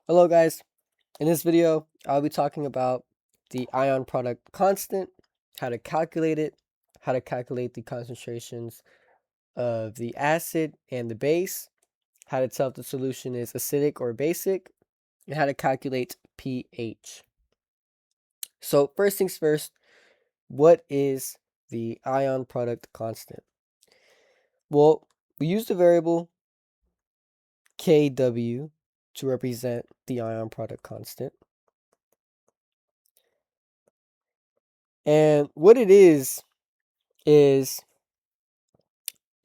Hello guys, in this video I'll be talking about the ion product constant, how to calculate it, how to calculate the concentrations of the acid and the base, how to tell if the solution is acidic or basic, and how to calculate pH. So first things first, what is the ion product constant? Well, we use the variable Kw to represent the ion product constant. And what it is it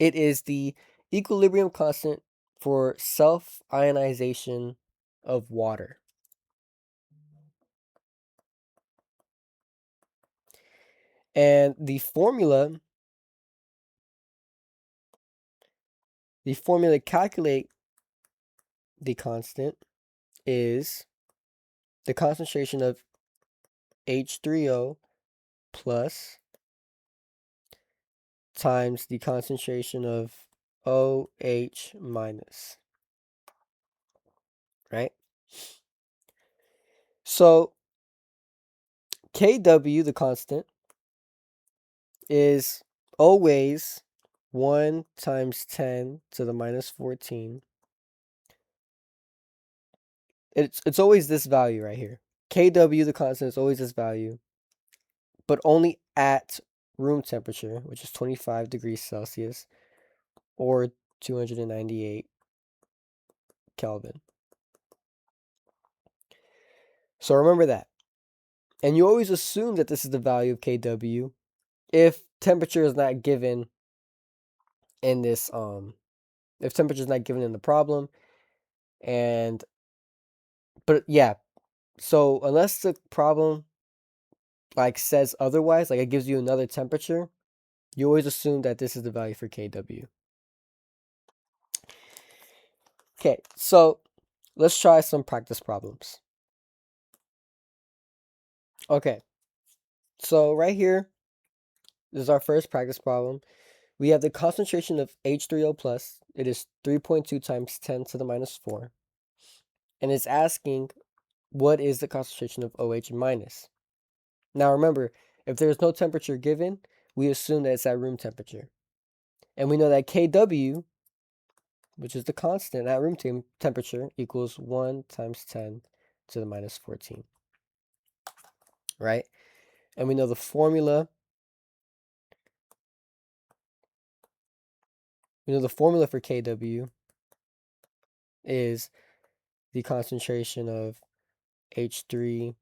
is the equilibrium constant for self-ionization of water. And the formula to calculate the constant is the concentration of H3O plus times the concentration of OH minus, right? So Kw, the constant, is always 1 times 10 to the minus 14. It's always this value right here. Kw, the constant, is always this value, but only at room temperature, which is 25 degrees Celsius or 298 Kelvin. So remember that. And you always assume that this is the value of Kw if temperature is not given in this if temperature is not given in the problem. But yeah, so unless the problem like says otherwise, like it gives you another temperature, you always assume that this is the value for Kw. Okay, so let's try some practice problems. Okay, so right here, this is our first practice problem. We have the concentration of H3O plus. It is 3.2 times 10 to the minus 4. And it's asking, what is the concentration of OH minus? Now remember, if there's no temperature given, we assume that it's at room temperature. And we know that Kw, which is the constant at room temperature, equals 1 times 10 to the minus 14. Right? And we know the formula. We know the formula for Kw is the concentration of H3O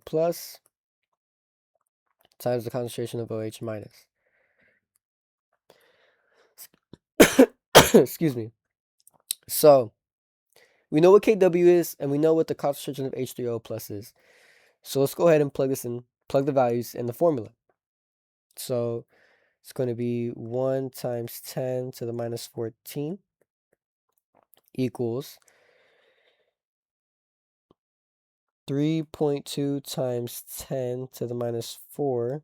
plus times the concentration of OH minus. Excuse me. So we know what Kw is, and we know what the concentration of H3O plus is. So let's go ahead and plug the values in the formula. So it's going to be 1 times 10 to the minus 14 equals 3.2 times 10 to the minus 4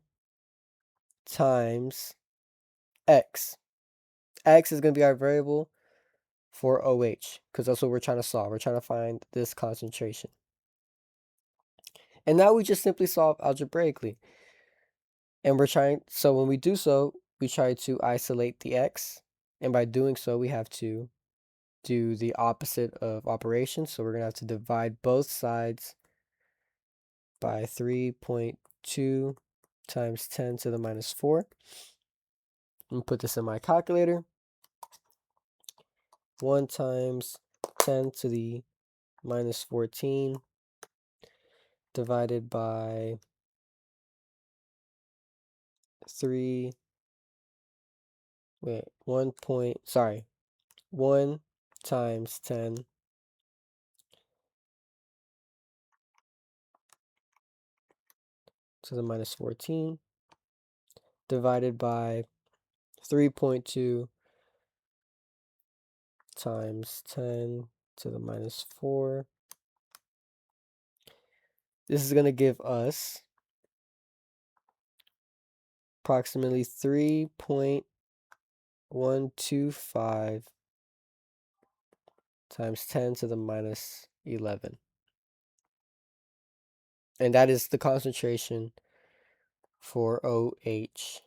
times x. X is going to be our variable for OH, because that's what we're trying to solve. We're trying to find this concentration. And now we just simply solve algebraically. And so when we do so, we try to isolate the x. And by doing so, we have to do the opposite of operation. So we're going to have to divide both sides by 3.2 times 10 to the minus 4. And put this in my calculator. 1 times 10 to the minus 14 divided by 1 times 10 to the minus 14 divided by 3.2 times 10 to the minus 4. This is going to give us approximately 3.125 times 10 to the minus 11. And that is the concentration for OH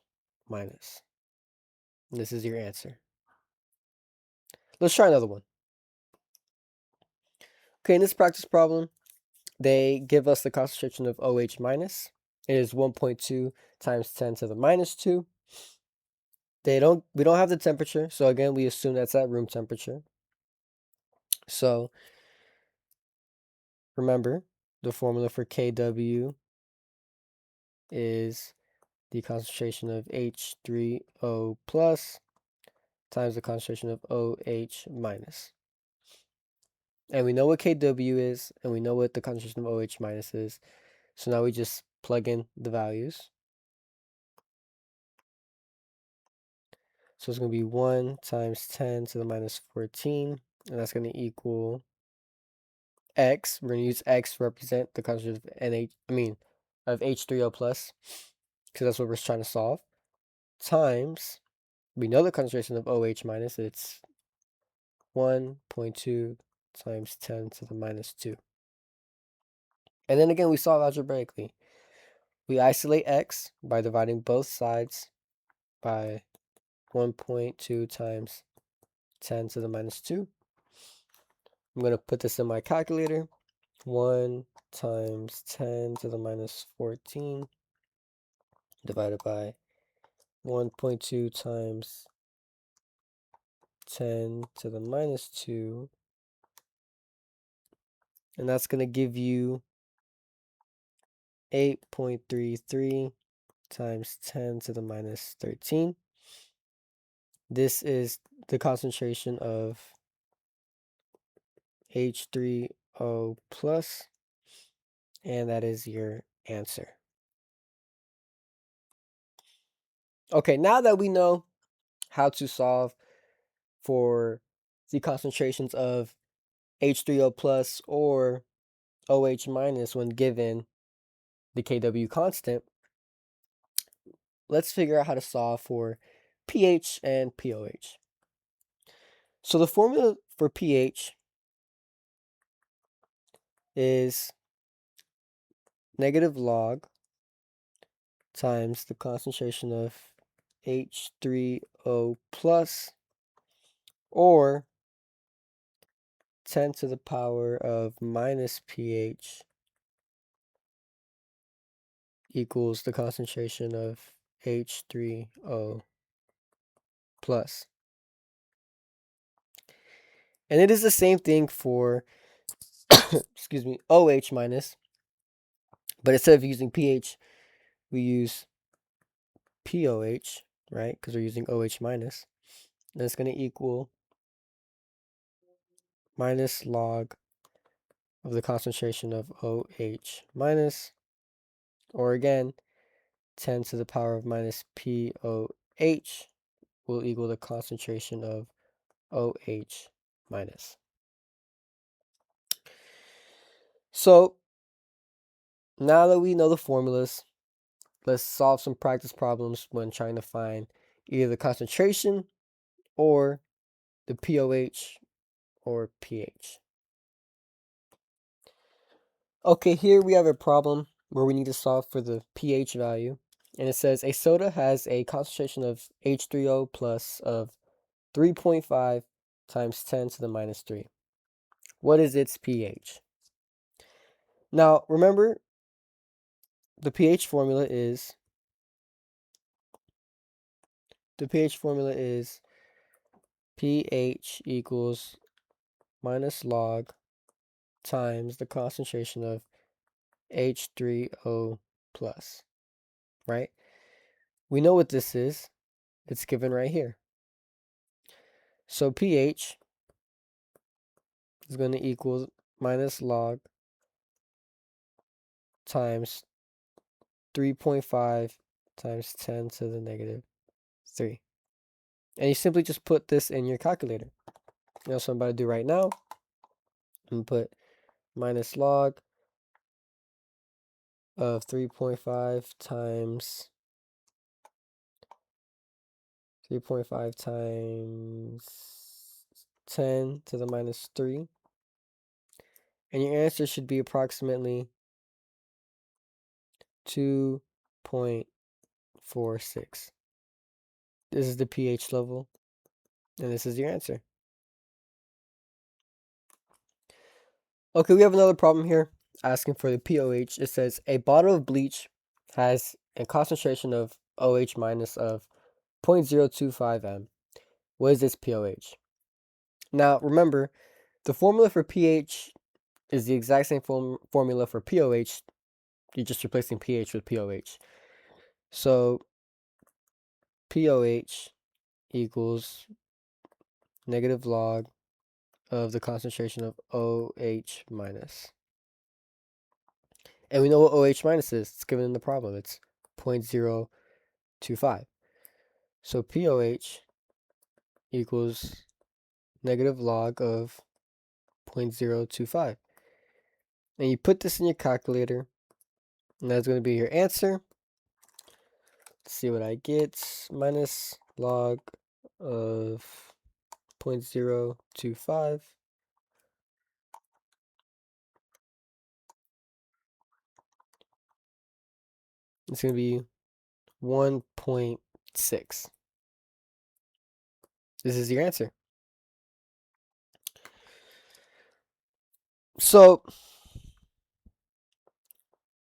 minus. This is your answer. Let's try another one. Okay, in this practice problem, they give us the concentration of OH minus. It is 1.2 times 10 to the minus 2. We don't have the temperature, so again, we assume that's at room temperature. So remember, the formula for Kw is the concentration of H3O plus times the concentration of OH minus. And we know what Kw is, and we know what the concentration of OH minus is. So now we just plug in the values. So it's going to be 1 times 10 to the minus 14, and that's going to equal X. We're going to use X to represent the concentration of H3O plus, because that's what we're trying to solve, times, we know the concentration of OH minus, it's 1.2 times 10 to the minus 2. And then again, we solve algebraically. We isolate X by dividing both sides by 1.2 times 10 to the minus 2. I'm going to put this in my calculator. 1 times 10 to the minus 14 divided by 1.2 times 10 to the minus 2. And that's going to give you 8.33 times 10 to the minus 13. This is the concentration of H3O plus, and that is your answer. Okay, now that we know how to solve for the concentrations of H3O plus or OH minus when given the Kw constant, let's figure out how to solve for pH and pOH. So the formula for pH is negative log times the concentration of H3O plus, or 10 to the power of minus pH equals the concentration of H3O plus. And it is the same thing for, excuse me, OH minus, but instead of using pH, we use POH, right? Because we're using OH minus. And it's going to equal minus log of the concentration of OH minus, or again, 10 to the power of minus POH will equal the concentration of OH minus. So now that we know the formulas, let's solve some practice problems when trying to find either the concentration or the pOH or pH. Okay, here we have a problem where we need to solve for the pH value. And it says a soda has a concentration of H3O plus of 3.5 times 10 to the minus 3. What is its pH? Now, remember, the pH formula is pH equals minus log times the concentration of H3O plus, right? We know what this is. It's given right here. So pH is going to equal minus log times 3.5 times 10 to the negative 3. And you simply just put this in your calculator. So I'm about to do right now. I'm going to put minus log of 3.5 times 10 to the minus 3. And your answer should be approximately 2.46. This is the pH level, and this is your answer. Okay, we have another problem here asking for the pOH. It says a bottle of bleach has a concentration of OH minus of 0.025 m. What is this pOH? Now, remember, the formula for pH is the exact same formula for pOH. You're just replacing pH with pOH. So, pOH equals negative log of the concentration of OH minus. And we know what OH minus is. It's given in the problem. It's 0.025. So pOH equals negative log of 0.025. And you put this in your calculator, and that's going to be your answer. Let's see what I get. Minus log of 0.025. It's going to be 1.6. This is your answer. So,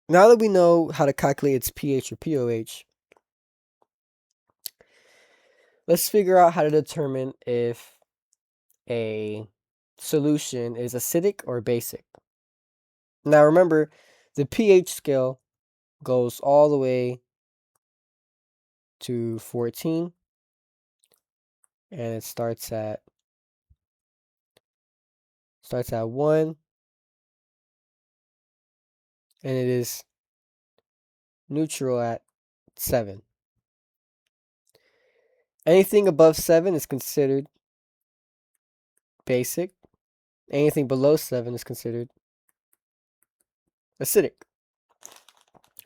now that we know how to calculate its pH or pOH, let's figure out how to determine if a solution is acidic or basic. Now remember, the pH scale goes all the way to 14, and it starts at 1, and it is neutral at 7. Anything above 7 is considered basic. Anything below 7 is considered acidic,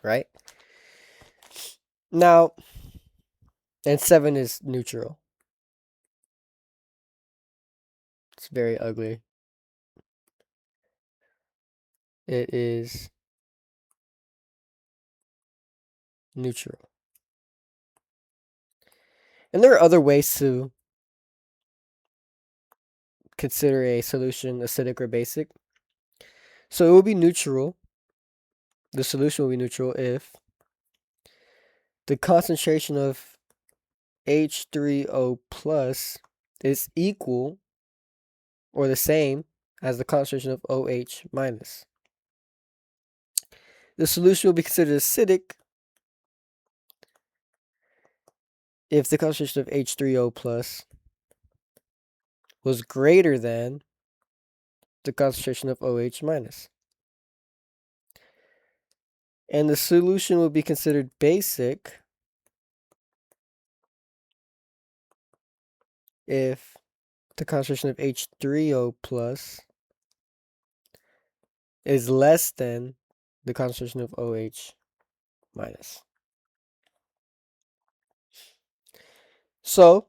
right? Now, and 7 is neutral. It's very ugly. It is neutral. And there are other ways to consider a solution acidic or basic. So it will be neutral. The solution will be neutral if the concentration of H3O plus is equal or the same as the concentration of OH minus. The solution will be considered acidic if the concentration of H3O plus was greater than the concentration of OH minus. And the solution will be considered basic if the concentration of H3O plus is less than the concentration of OH minus. So,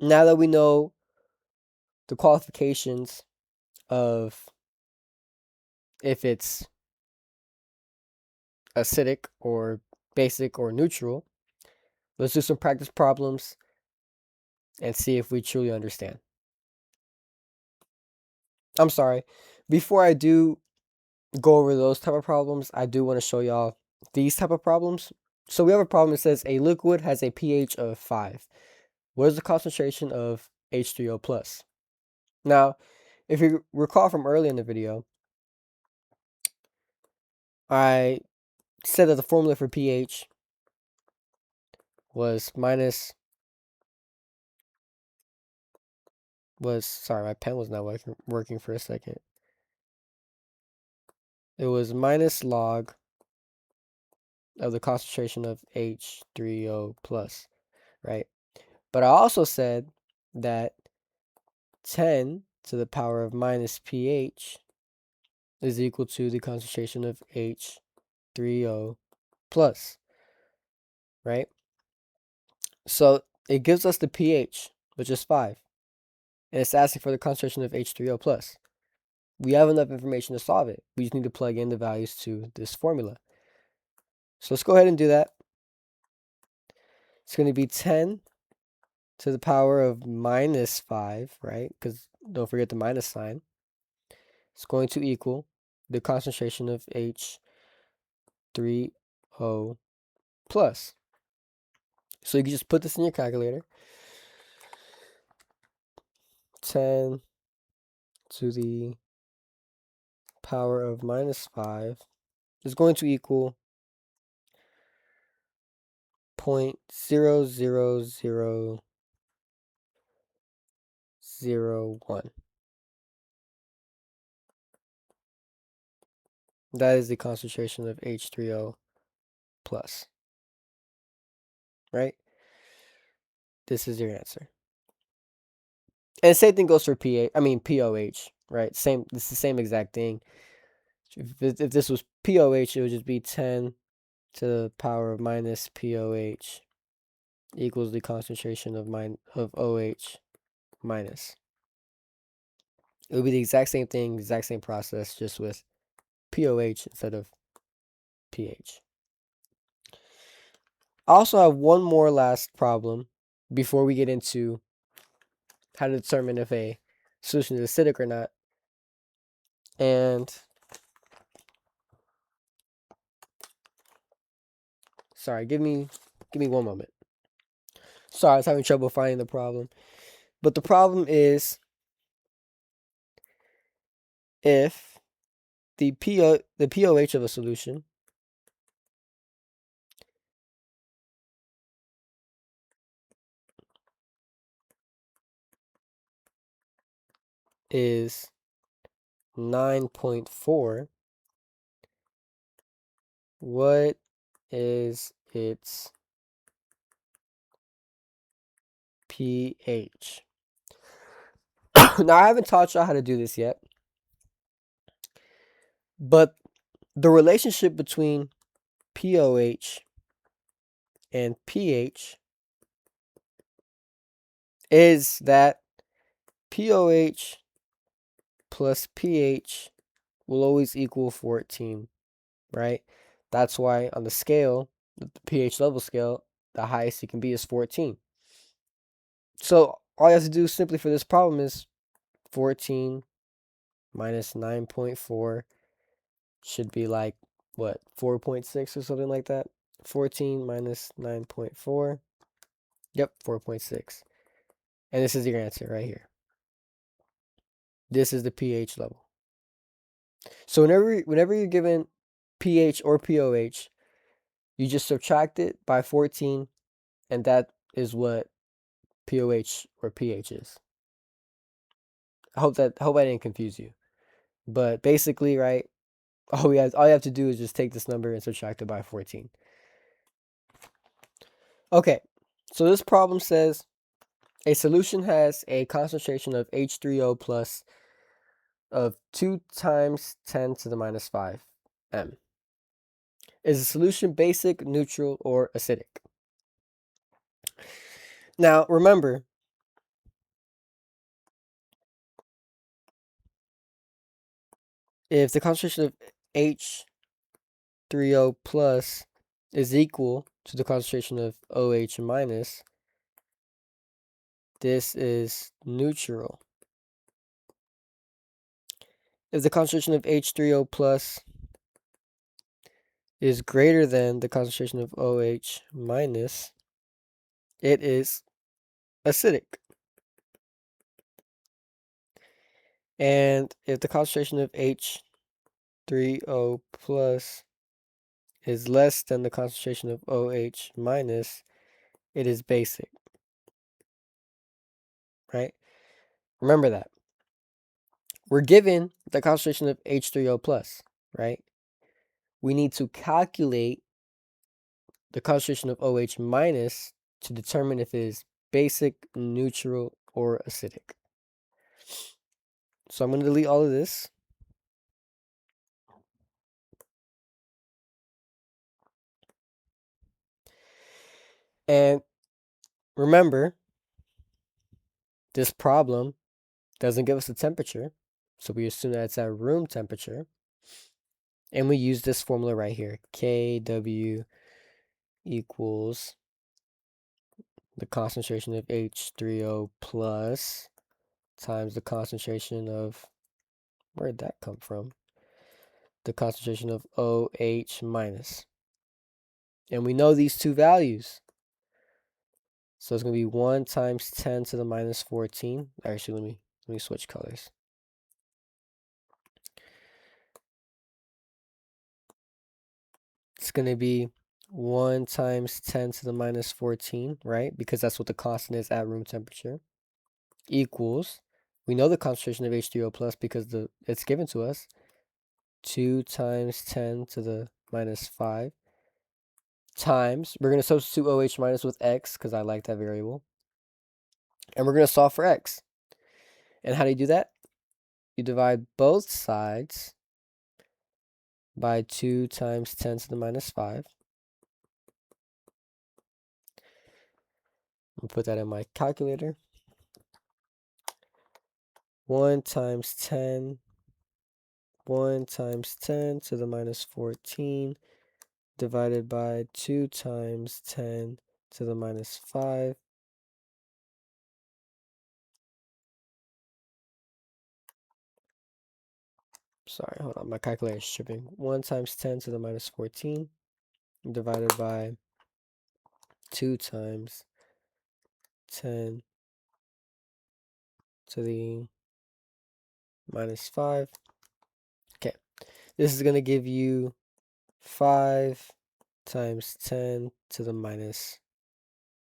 now that we know the qualifications of if it's acidic or basic or neutral, let's do some practice problems and see if we truly understand. I'm sorry, before I do go over those type of problems, I do want to show y'all these type of problems. So we have a problem that says a liquid has a pH of 5. What is the concentration of H3O plus? Now, if you recall from earlier in the video, I said that the formula for pH was sorry, my pen was not working for a second. It was minus log of the concentration of H3O plus, right? But I also said that 10 to the power of minus pH is equal to the concentration of H3O plus, right? So it gives us the pH, which is 5, and it's asking for the concentration of H3O plus. We have enough information to solve it. We just need to plug in the values to this formula. So let's go ahead and do that. It's going to be 10 to the power of minus 5, right? Because don't forget the minus sign. It's going to equal the concentration of H3O plus. So you can just put this in your calculator. 10 to the power of minus 5 is going to equal 0.00001. That is the concentration of H3O plus, right? This is your answer. And same thing goes for POH, right? It's the same exact thing. If this was POH, it would just be 10 to the power of minus POH equals the concentration of OH minus. It would be the exact same thing, exact same process, just with POH instead of pH. I also have one more last problem before we get into how to determine if a solution is acidic or not. And sorry, give me 1 moment. Sorry, I was having trouble finding the problem. But the problem is if the pOH of a solution is 9.4, what is its pH? Now, I haven't taught y'all how to do this yet, but the relationship between pOH and pH is that pOH plus pH will always equal 14, right? That's why on the scale, the pH level scale, the highest it can be is 14. So all you have to do simply for this problem is 14 minus 9.4 should be like, what, 4.6 or something like that? 14 minus 9.4. Yep, 4.6. And this is your answer right here. This is the pH level. So whenever you're given pH or pOH, you just subtract it by 14, and that is what pOH or pH is. I hope I didn't confuse you. But basically, right, all you have to do is just take this number and subtract it by 14. Okay, so this problem says a solution has a concentration of H3O plus of 2 times 10 to the minus 5 m. Is the solution basic, neutral, or acidic? Now, remember, if the concentration of H3O plus is equal to the concentration of OH minus, this is neutral. If the concentration of H3O plus is greater than the concentration of OH minus, it is acidic. And if the concentration of H3O plus is less than the concentration of OH minus, it is basic, right? Remember that. We're given the concentration of H3O plus, right? We need to calculate the concentration of OH minus to determine if it is basic, neutral, or acidic. So I'm going to delete all of this. And remember, this problem doesn't give us a temperature. So we assume that it's at room temperature. And we use this formula right here. Kw equals the concentration of H3O plus times the concentration of, where'd that come from? The concentration of OH minus. And we know these two values. So it's going to be 1 times 10 to the minus 14. Actually, let me switch colors. It's going to be 1 times 10 to the minus 14, right? Because that's what the constant is at room temperature. Equals, we know the concentration of H3O plus because it's given to us. 2 times 10 to the minus 5 times, we're going to substitute OH minus with X because I like that variable. And we're going to solve for X. And how do you do that? You divide both sides by 2 times 10 to the minus 5. I'll put that in my calculator. 1 times 10, 1 times 10 to the minus 14 divided by 2 times 10 to the minus 5. Sorry, hold on. My calculator is tripping. 1 times 10 to the minus 14 divided by 2 times 10 to the minus 5. Okay, this is going to give you 5 times 10 to the minus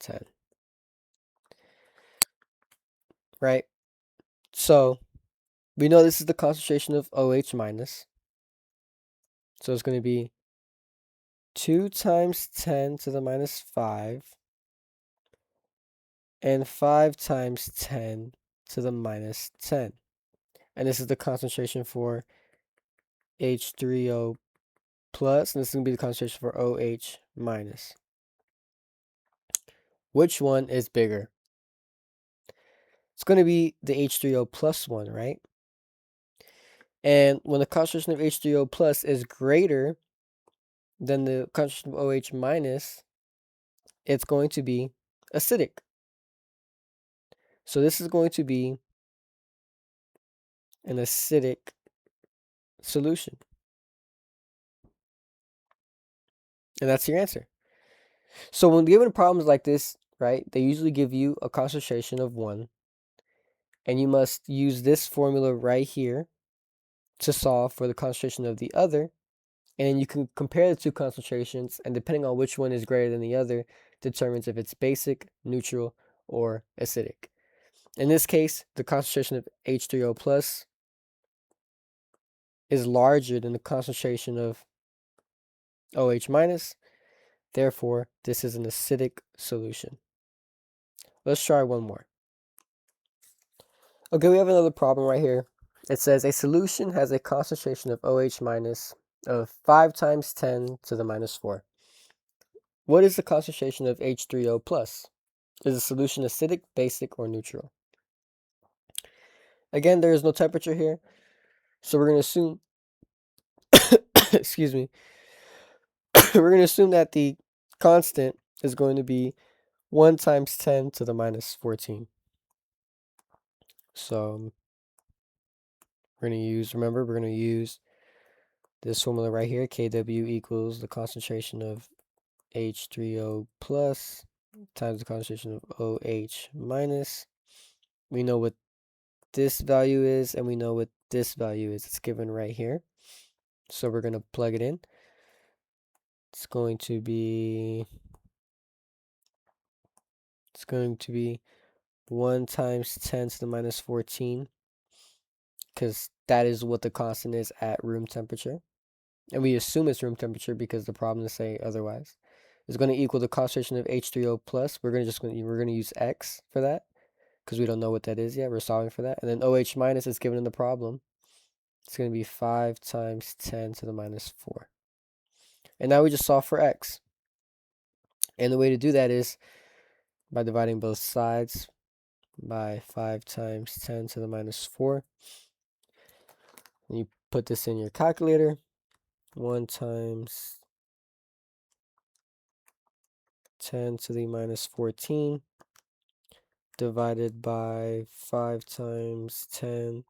10. Right? So we know this is the concentration of OH minus. So it's going to be 2 times 10 to the minus 5 and 5 times 10 to the minus 10. And this is the concentration for H3O plus, and this is going to be the concentration for OH minus. Which one is bigger? It's going to be the H3O plus one, right? And when the concentration of H3O plus is greater than the concentration of OH minus, it's going to be acidic. So this is going to be an acidic solution. And that's your answer. So when given problems like this, right, they usually give you a concentration of 1. And you must use this formula right here to solve for the concentration of the other. And then you can compare the two concentrations, and depending on which one is greater than the other, determines if it's basic, neutral, or acidic. In this case, the concentration of H3O plus is larger than the concentration of OH minus. Therefore, this is an acidic solution. Let's try one more. Okay, we have another problem right here. It says a solution has a concentration of OH minus of 5 times 10 to the minus 4. What is the concentration of H3O plus? Is the solution acidic, basic, or neutral? Again, there is no temperature here, so we're going to assume, excuse me, we're going to assume that the constant is going to be 1 times 10 to the minus 14. So we're going to use, remember, we're going to use this formula right here, Kw equals the concentration of H3O plus times the concentration of OH minus. We know what this value is, and we know what this value is. It's given right here. So we're going to plug it in. It's going to be 1 times 10 to the minus 14, because that is what the constant is at room temperature. And we assume it's room temperature because the problem is say otherwise. It's going to equal the concentration of H3O plus. We're going to use X for that because we don't know what that is yet. We're solving for that. And then OH minus is given in the problem. It's going to be 5 times 10 to the minus 4. And now we just solve for X. And the way to do that is by dividing both sides by 5 times 10 to the minus 4. And you put this in your calculator. 1 times 10 to the minus 14 divided by 5 times 10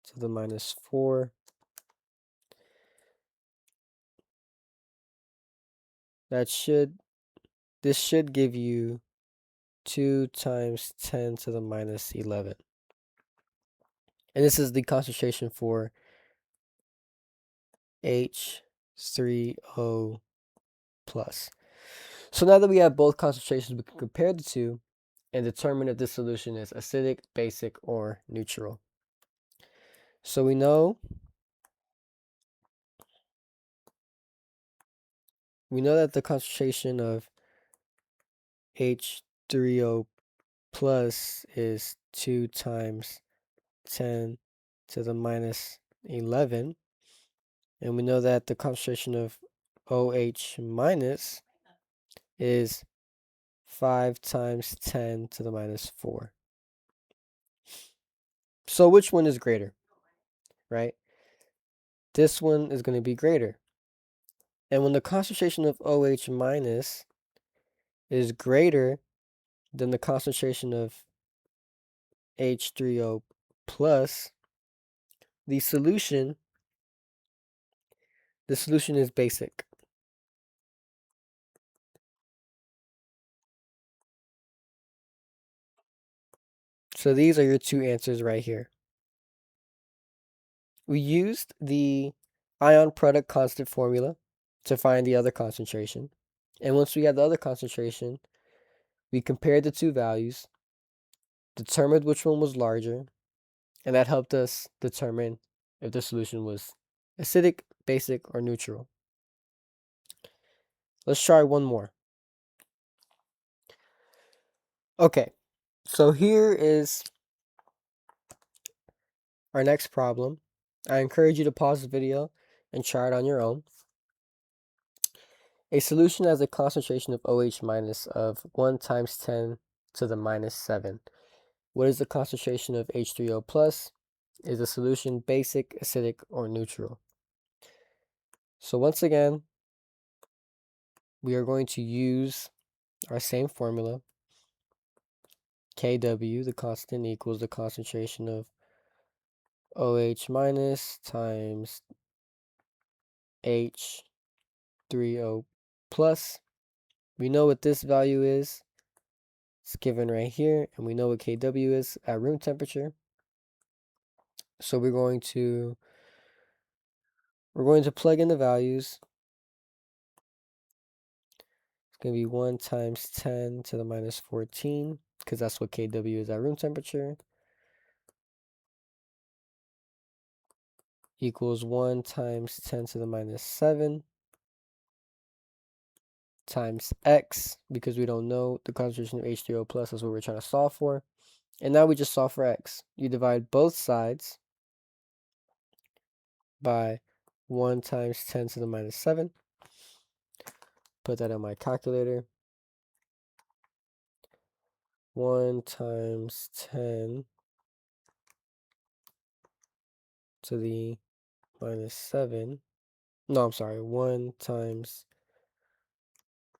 to the minus 4. This should give you 2 times 10 to the minus 11. And this is the concentration for H3O plus. So now that we have both concentrations, we can compare the two and determine if this solution is acidic, basic, or neutral. So we know that the concentration of H3O plus is 2 times 10 to the minus 11. And we know that the concentration of OH minus is 5 times 10 to the minus 4. So which one is greater, right? This one is going to be greater. And when the concentration of OH minus is greater than the concentration of H3O plus, the solution is basic. So these are your two answers right here. We used the ion product constant formula to find the other concentration. And once we had the other concentration, we compared the two values, determined which one was larger, and that helped us determine if the solution was acidic, basic, or neutral. Let's try one more. Okay, so here is our next problem. I encourage you to pause the video and try it on your own. A solution has a concentration of OH minus of 1 times 10 to the minus 7. What is the concentration of H3O plus? Is the solution basic, acidic, or neutral? So once again, we are going to use our same formula. Kw, the constant, equals the concentration of OH minus times H3O plus. We know what this value is. It's given right here, and we know what Kw is at room temperature. So we're going to plug in the values. It's going to be 1 times 10 to the minus 14, because that's what Kw is at room temperature, equals 1 times 10 to the minus 7 times x, because we don't know the concentration of H3O plus. That's what we're trying to solve for. And now we just solve for x. You divide both sides by 1 times 10 to the minus 7. Put that on my calculator. 1 times 10 to the minus 7. No, I'm sorry. 1 times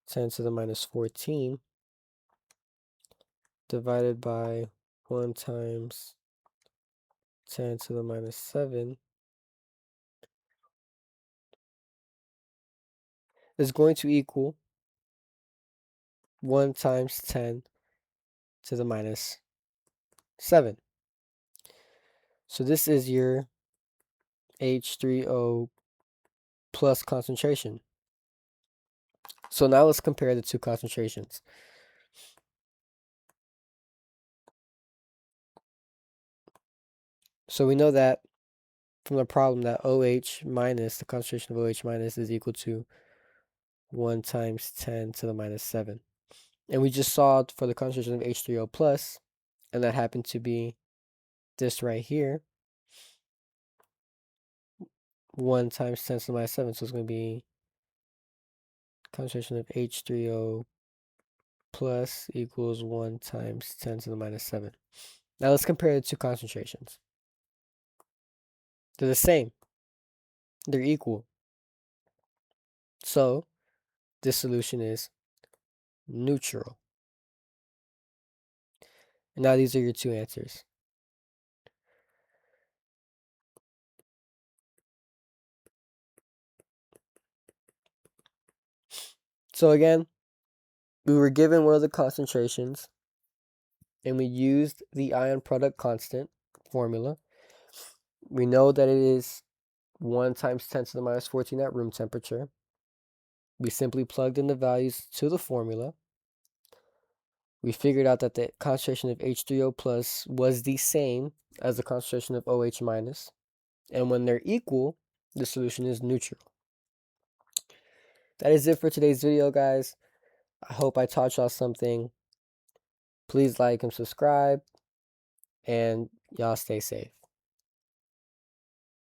10 to the minus 14 divided by 1 times 10 to the minus 7 is going to equal 1 times 10 to the minus 7. So this is your H3O plus concentration. So now let's compare the two concentrations. So we know that from the problem that OH minus, the concentration of OH minus is equal to 1 times 10 to the minus 7. And we just solved for the concentration of H3O plus, and that happened to be this right here, 1 times 10 to the minus 7. So it's going to be concentration of H3O plus equals 1 times 10 to the minus 7. Now let's compare the two concentrations. They're the same. They're equal. So this solution is neutral. And now these are your two answers. So again, we were given one of the concentrations and we used the ion product constant formula. We know that it is 1 times 10 to the minus 14 at room temperature. We simply plugged in the values to the formula. We figured out that the concentration of H3O plus was the same as the concentration of OH minus. And when they're equal, the solution is neutral. That is it for today's video, guys. I hope I taught y'all something. Please like and subscribe, and y'all stay safe.